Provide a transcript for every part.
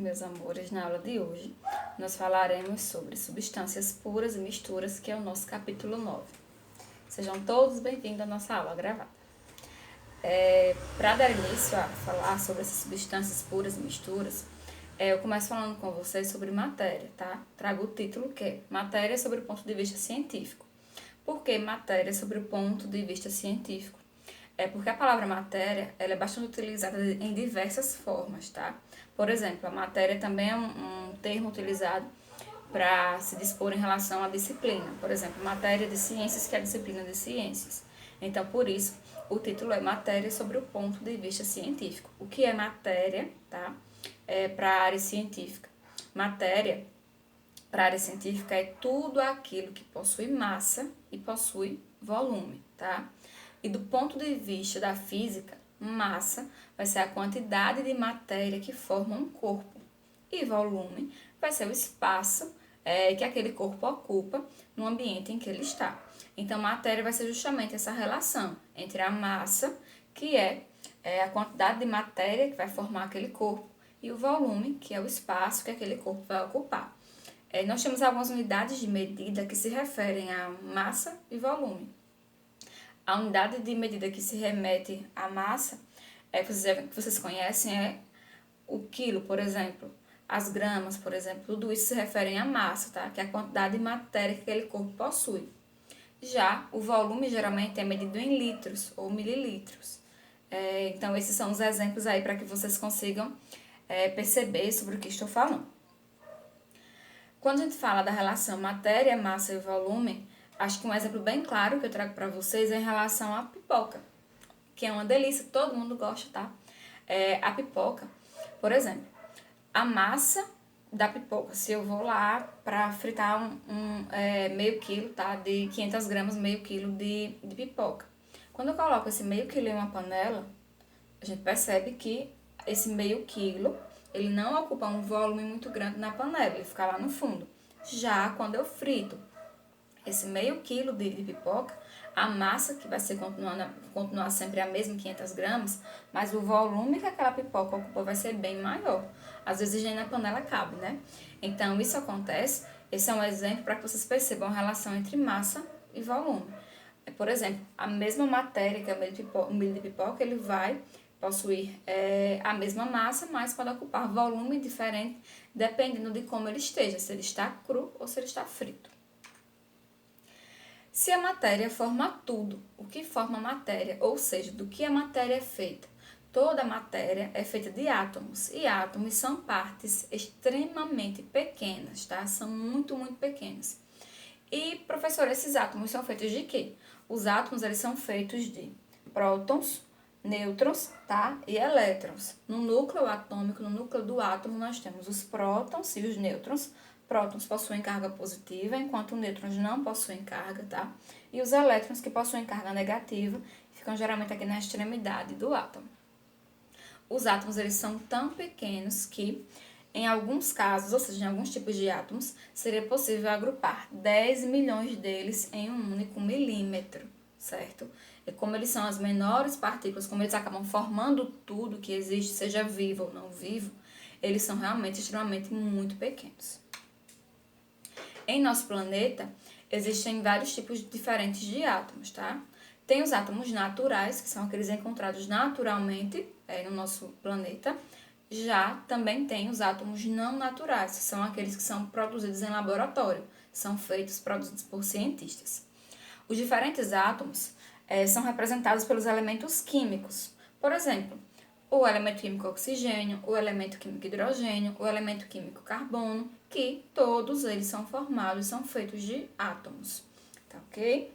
meus amores. Na aula de hoje, nós falaremos sobre substâncias puras e misturas, que é o nosso capítulo 9. Sejam todos bem-vindos à nossa aula gravada. Para dar início a falar sobre essas substâncias puras e misturas, eu começo falando com vocês sobre matéria, tá? Trago o título que é Matéria sobre o ponto de vista científico. Por que matéria sobre o ponto de vista científico? É porque a palavra matéria ela é bastante utilizada em diversas formas, tá? Por exemplo, a matéria também é um termo utilizado para se dispor em relação à disciplina. Por exemplo, matéria de ciências, que é a disciplina de ciências. Então, por isso, o título é Matéria sobre o ponto de vista científico. O que é matéria, tá? Para a área científica. Matéria, para a área científica, é tudo aquilo que possui massa e possui volume, tá? E do ponto de vista da física, massa vai ser a quantidade de matéria que forma um corpo. E volume vai ser o espaço que aquele corpo ocupa no ambiente em que ele está. Então, matéria vai ser justamente essa relação entre a massa, que é a quantidade de matéria que vai formar aquele corpo, e o volume, que é o espaço que aquele corpo vai ocupar. Nós temos algumas unidades de medida que se referem a massa e volume. A unidade de medida que se remete à massa, que vocês conhecem, é o quilo, por exemplo. As gramas, por exemplo, tudo isso se refere à massa, tá? Que é a quantidade de matéria que aquele corpo possui. Já o volume geralmente é medido em litros ou mililitros. Então, esses são os exemplos aí para que vocês consigam perceber sobre o que estou falando. Quando a gente fala da relação matéria, massa e volume, acho que um exemplo bem claro que eu trago para vocês é em relação à pipoca, que é uma delícia, todo mundo gosta, tá? A pipoca, por exemplo, a massa da pipoca, se eu vou lá para fritar meio quilo, tá? De 500 gramas, meio quilo de pipoca. Quando eu coloco esse meio quilo em uma panela, a gente percebe que esse meio quilo, ele não ocupa um volume muito grande na panela, ele fica lá no fundo. Já quando eu frito esse meio quilo de pipoca, a massa, que vai ser continuar sempre a mesma, 500 gramas, mas o volume que aquela pipoca ocupa vai ser bem maior. Às vezes nem na panela cabe, né? Então, isso acontece, esse é um exemplo para que vocês percebam a relação entre massa e volume. Por exemplo, a mesma matéria, que é o milho de pipoca, ele vai possuir a mesma massa, mas pode ocupar volume diferente, dependendo de como ele esteja, se ele está cru ou se ele está frito. Se a matéria forma tudo, o que forma a matéria, ou seja, do que a matéria é feita? Toda a matéria é feita de átomos, e átomos são partes extremamente pequenas, tá? São muito, muito pequenas. E, professor, esses átomos são feitos de quê? Os átomos, eles são feitos de prótons, nêutrons, tá? E elétrons. No núcleo atômico, no núcleo do átomo, nós temos os prótons e os nêutrons. Prótons possuem carga positiva, enquanto nêutrons não possuem carga, tá? E os elétrons, que possuem carga negativa, ficam geralmente aqui na extremidade do átomo. Os átomos, eles são tão pequenos que, em alguns casos, ou seja, em alguns tipos de átomos, seria possível agrupar 10 milhões deles em um único milímetro, certo? E como eles são as menores partículas, como eles acabam formando tudo que existe, seja vivo ou não vivo, eles são realmente extremamente muito pequenos. Em nosso planeta, existem vários tipos diferentes de átomos, tá? Tem os átomos naturais, que são aqueles encontrados naturalmente no nosso planeta. Já também tem os átomos não naturais, que são aqueles que são produzidos em laboratório, são produzidos por cientistas. Os diferentes átomos são representados pelos elementos químicos. Por exemplo, o elemento químico oxigênio, o elemento químico hidrogênio, o elemento químico carbono, que todos eles são formados, são feitos de átomos, tá ok?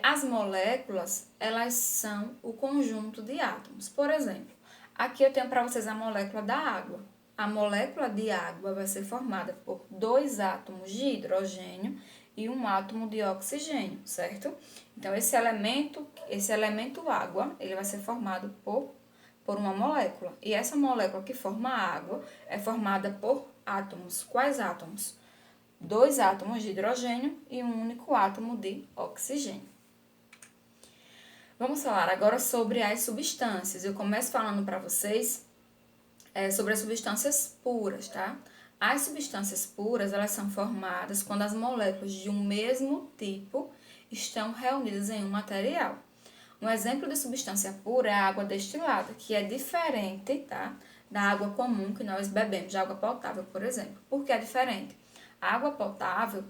As moléculas, elas são o conjunto de átomos. Por exemplo, aqui eu tenho para vocês a molécula da água. A molécula de água vai ser formada por 2 átomos de hidrogênio e 1 átomo de oxigênio, certo? Então, esse elemento água, ele vai ser formado por uma molécula. E essa molécula que forma a água é formada por átomos. Quais átomos? 2 átomos de hidrogênio e um único átomo de oxigênio. Vamos falar agora sobre as substâncias. Eu começo falando para vocês sobre as substâncias puras, tá? As substâncias puras, elas são formadas quando as moléculas de um mesmo tipo estão reunidas em um material. Um exemplo de substância pura é a água destilada, que é diferente, tá, da água comum que nós bebemos, de água potável, por exemplo. Por que é diferente? A água potável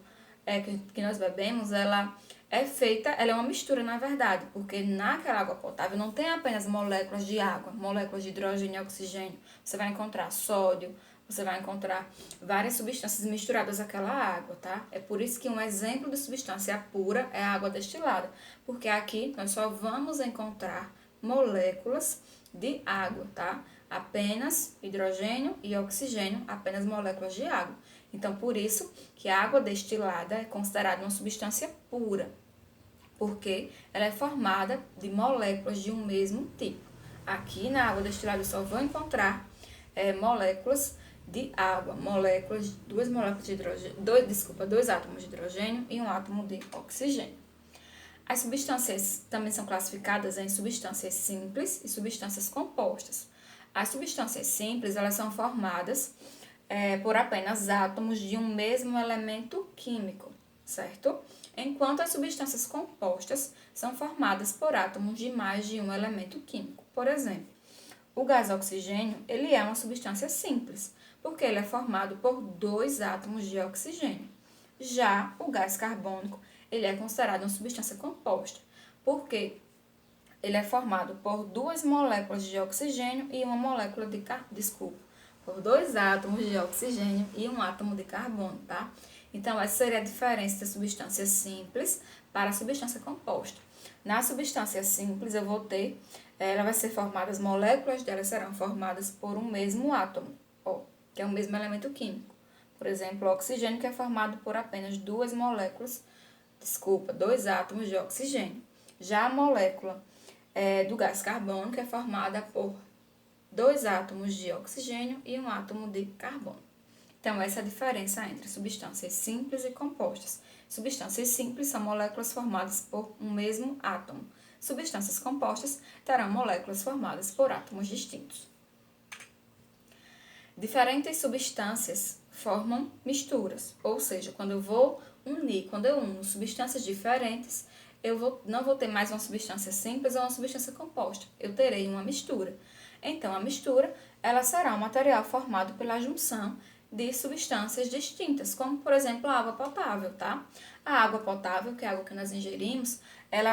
que nós bebemos, ela é uma mistura, na verdade, porque naquela água potável não tem apenas moléculas de água, moléculas de hidrogênio e oxigênio. Você vai encontrar sódio, você vai encontrar várias substâncias misturadas àquela água, tá? É por isso que um exemplo de substância pura é a água destilada, porque aqui nós só vamos encontrar moléculas de água, tá? Apenas hidrogênio e oxigênio, apenas moléculas de água. Então, por isso que a água destilada é considerada uma substância pura, porque ela é formada de moléculas de um mesmo tipo. Aqui na água destilada eu só vou encontrar moléculas de água, duas moléculas de hidrogênio, dois átomos de hidrogênio e um átomo de oxigênio. As substâncias também são classificadas em substâncias simples e substâncias compostas. As substâncias simples, elas são formadas por apenas átomos de um mesmo elemento químico, certo? Enquanto as substâncias compostas são formadas por átomos de mais de um elemento químico. Por exemplo, o gás oxigênio, ele é uma substância simples, porque ele é formado por dois átomos de oxigênio. Já o gás carbônico, ele é considerado uma substância composta, porque ele é formado por duas moléculas de oxigênio e uma molécula de por dois átomos de oxigênio e um átomo de carbono, tá? Então, essa seria a diferença da substância simples para a substância composta. Na substância simples, ela vai ser formada, as moléculas dela serão formadas por um mesmo átomo, que é o mesmo elemento químico. Por exemplo, o oxigênio, que é formado por apenas dois átomos de oxigênio. Já a molécula do gás carbônico é formada por dois átomos de oxigênio e um átomo de carbono. Então, essa é a diferença entre substâncias simples e compostas. Substâncias simples são moléculas formadas por um mesmo átomo. Substâncias compostas terão moléculas formadas por átomos distintos. Diferentes substâncias formam misturas, ou seja, quando eu uno substâncias diferentes, não vou ter mais uma substância simples ou uma substância composta, eu terei uma mistura. Então, a mistura, ela será um material formado pela junção de substâncias distintas, como, por exemplo, a água potável, tá? A água potável, que é a água que nós ingerimos,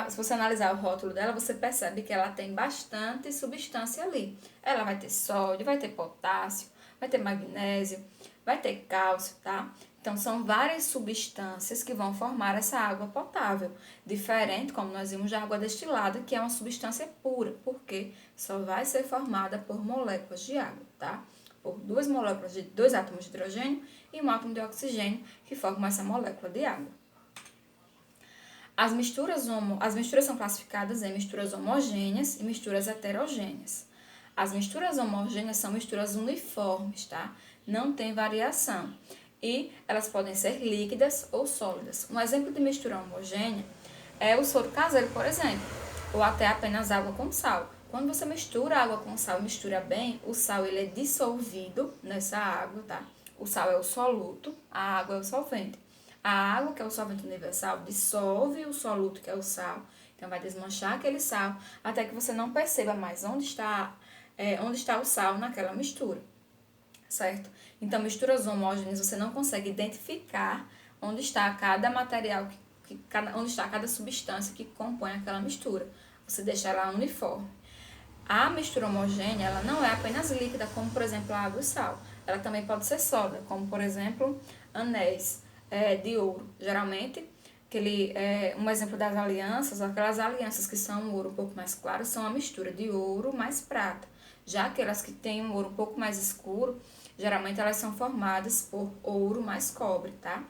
se você analisar o rótulo dela, você percebe que ela tem bastante substância ali. Ela vai ter sódio, vai ter potássio, vai ter magnésio, vai ter cálcio, tá? Então, são várias substâncias que vão formar essa água potável. Diferente, como nós vimos, da água destilada, que é uma substância pura, porque só vai ser formada por moléculas de água, tá? Por dois átomos de hidrogênio e um átomo de oxigênio, que formam essa molécula de água. As misturas são classificadas em misturas homogêneas e misturas heterogêneas. As misturas homogêneas são misturas uniformes, tá? Não tem variação. E elas podem ser líquidas ou sólidas. Um exemplo de mistura homogênea é o soro caseiro, por exemplo, ou até apenas água com sal. Quando você mistura água com sal e mistura bem, o sal ele é dissolvido nessa água, tá? O sal é o soluto, a água é o solvente. A água, que é o solvente universal, dissolve o soluto, que é o sal. Então, vai desmanchar aquele sal até que você não perceba mais onde está o sal naquela mistura, certo? Então, misturas homogêneas, você não consegue identificar onde está cada material, onde está cada substância que compõe aquela mistura. Você deixa ela uniforme. A mistura homogênea, ela não é apenas líquida, como, por exemplo, a água e sal. Ela também pode ser sólida, como, por exemplo, anéis de ouro. Geralmente, um exemplo das alianças, aquelas alianças que são um ouro um pouco mais claro, são a mistura de ouro mais prata. Já aquelas que têm um ouro um pouco mais escuro, geralmente elas são formadas por ouro mais cobre, tá?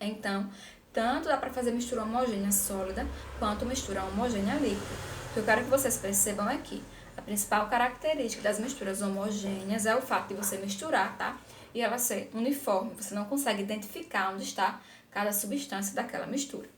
Então, tanto dá para fazer mistura homogênea sólida, quanto mistura homogênea líquida. O que eu quero que vocês percebam é que a principal característica das misturas homogêneas é o fato de você misturar, tá? E ela ser uniforme, você não consegue identificar onde está cada substância daquela mistura.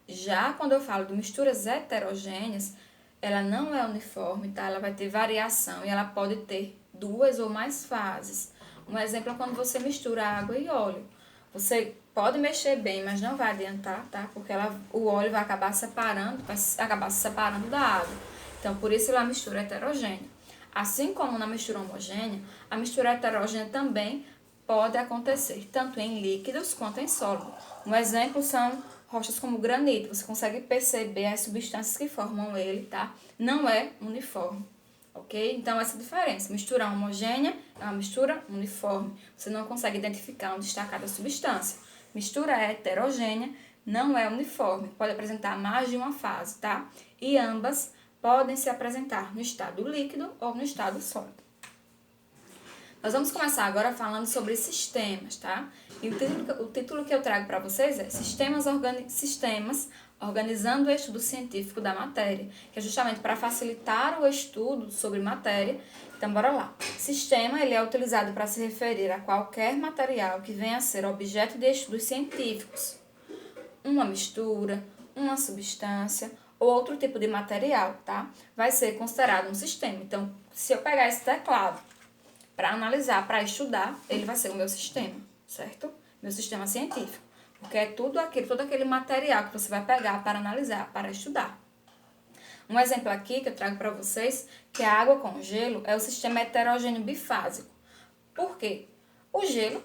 Já quando eu falo de misturas heterogêneas, ela não é uniforme, tá? Ela vai ter variação e ela pode ter 2 ou mais fases. Um exemplo é quando você mistura água e óleo. Você pode mexer bem, mas não vai adiantar, tá? Porque o óleo vai acabar separando, vai acabar se separando da água. Então, por isso a mistura é heterogênea. Assim como na mistura homogênea, a mistura heterogênea também pode acontecer, tanto em líquidos quanto em sólido. Um exemplo são rochas como granito. Você consegue perceber as substâncias que formam ele, tá? Não é uniforme, ok? Então, essa diferença. Mistura homogênea é uma mistura uniforme. Você não consegue identificar onde está cada substância. Mistura heterogênea não é uniforme. Pode apresentar mais de uma fase, tá? E ambas podem se apresentar no estado líquido ou no estado sólido. Nós vamos começar agora falando sobre sistemas, tá? E o título que eu trago para vocês é Sistemas organizando o estudo científico da matéria, que é justamente para facilitar o estudo sobre matéria. Então, bora lá. Sistema, ele é utilizado para se referir a qualquer material que venha a ser objeto de estudos científicos. Uma mistura, uma substância ou outro tipo de material, tá? Vai ser considerado um sistema. Então, se eu pegar esse teclado para analisar, para estudar, ele vai ser o meu sistema, certo? Meu sistema científico. Porque é todo aquele material que você vai pegar para analisar, para estudar. Um exemplo aqui que eu trago para vocês, que a água com gelo é o sistema heterogêneo bifásico. Por quê? O gelo,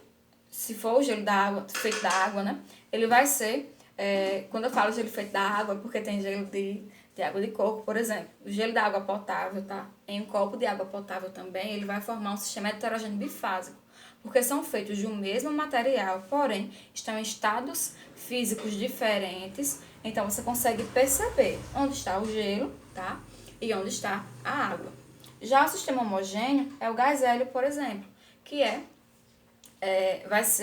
se for o gelo da água, feito da água, né? Ele vai ser, quando eu falo gelo feito da água, porque tem gelo de água de coco, por exemplo. O gelo da água potável, tá? Em um copo de água potável também, ele vai formar um sistema heterogêneo bifásico, porque são feitos de um mesmo material, porém, estão em estados físicos diferentes, então você consegue perceber onde está o gelo, tá? E onde está a água. Já o sistema homogêneo é o gás hélio, por exemplo, que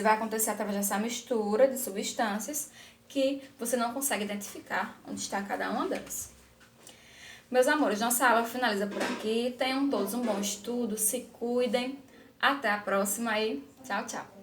vai acontecer através dessa mistura de substâncias que você não consegue identificar onde está cada uma delas. Meus amores, nossa aula finaliza por aqui. Tenham todos um bom estudo, se cuidem. Até a próxima e tchau, tchau.